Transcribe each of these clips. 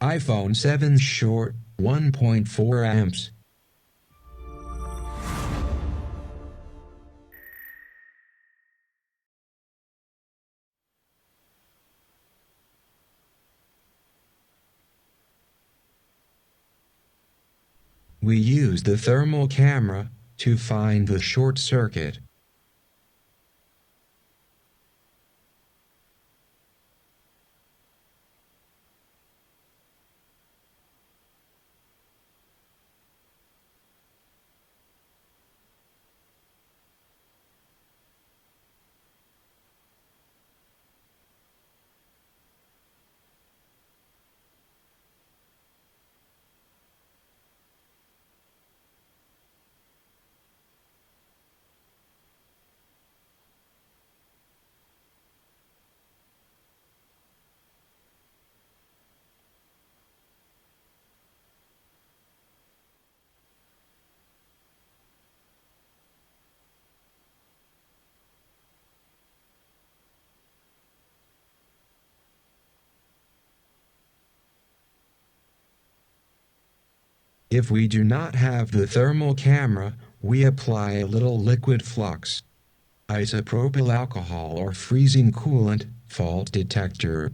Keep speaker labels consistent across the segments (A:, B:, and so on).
A: iPhone 7 short, 1.4 amps. We use the thermal camera to find the short circuit. If we do not have the thermal camera, we apply a little liquid flux, isopropyl alcohol or freezing coolant, fault detector.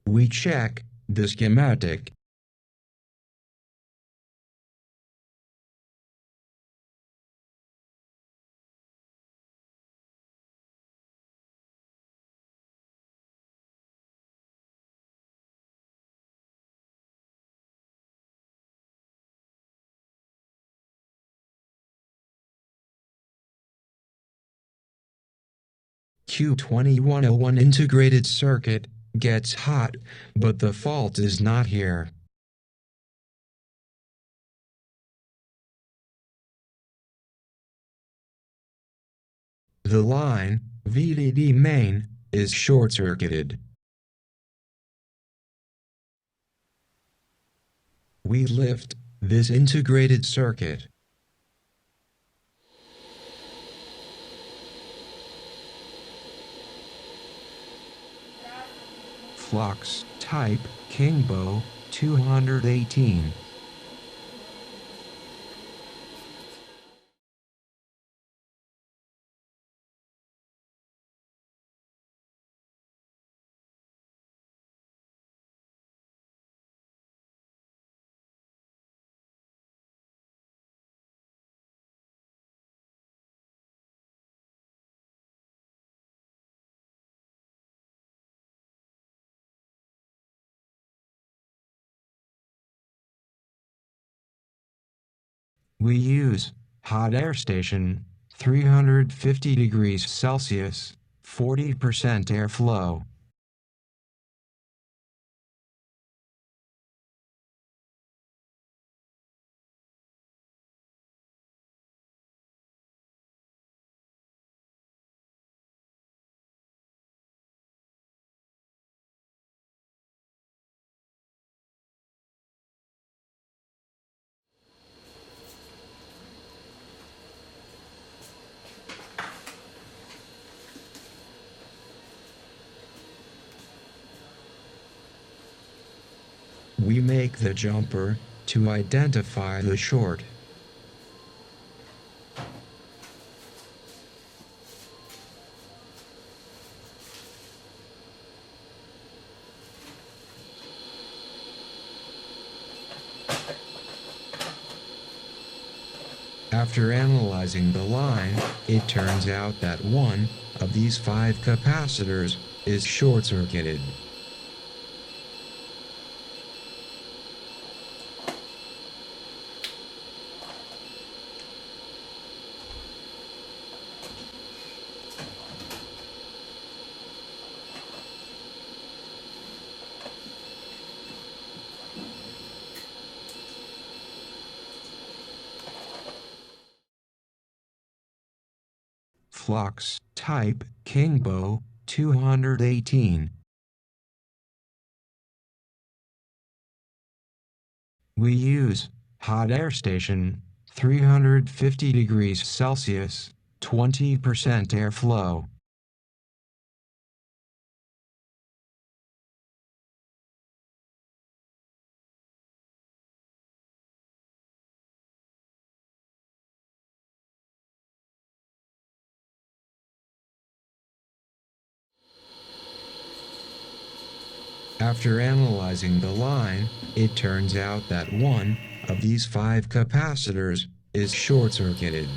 A: We check the schematic. Q2101 integrated circuit gets hot, but the fault is not here. The line, VDD main, is short-circuited. We lift this integrated circuit. Flux type Kingbo 218. We use hot air station, 350 degrees Celsius, 40% airflow. We make the jumper to identify the short. After analyzing the line, it turns out that one of these 5 capacitors is short-circuited. flux, type Kingbo 218. We use hot air station 350 degrees Celsius, 20% airflow. After analyzing the line, it turns out that one of these 5 capacitors is short-circuited.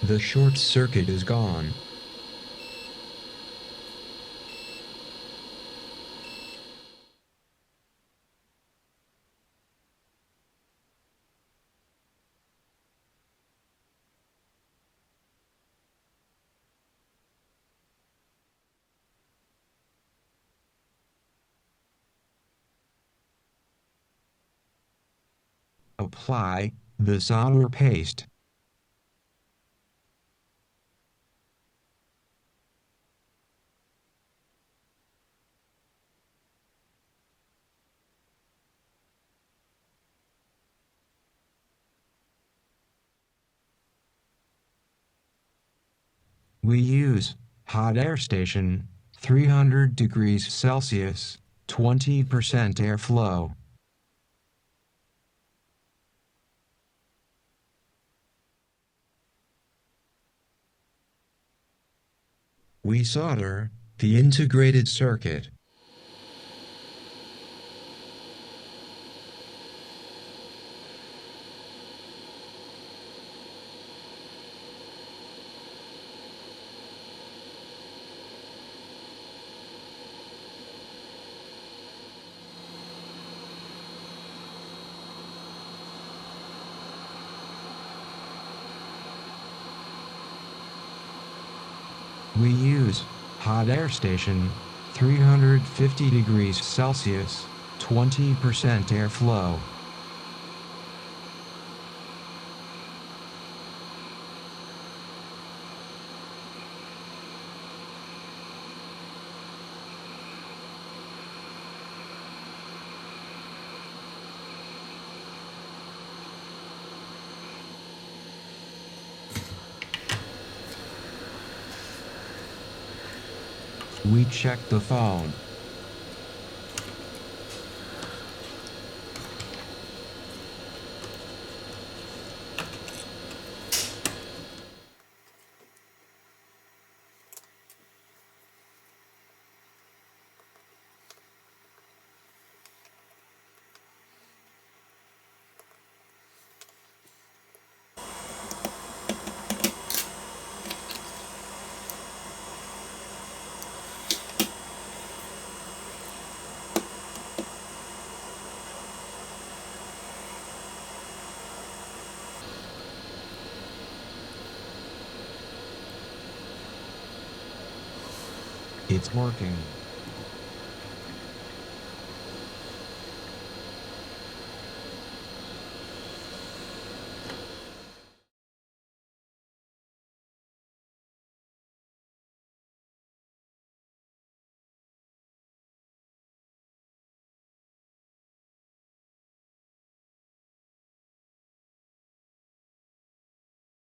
A: The short circuit is gone. Apply the solder paste. We use hot air station 300 degrees Celsius, 20% airflow. We solder the integrated circuit. We use hot air station 350 degrees Celsius, 20% airflow. We check the phone. It's working.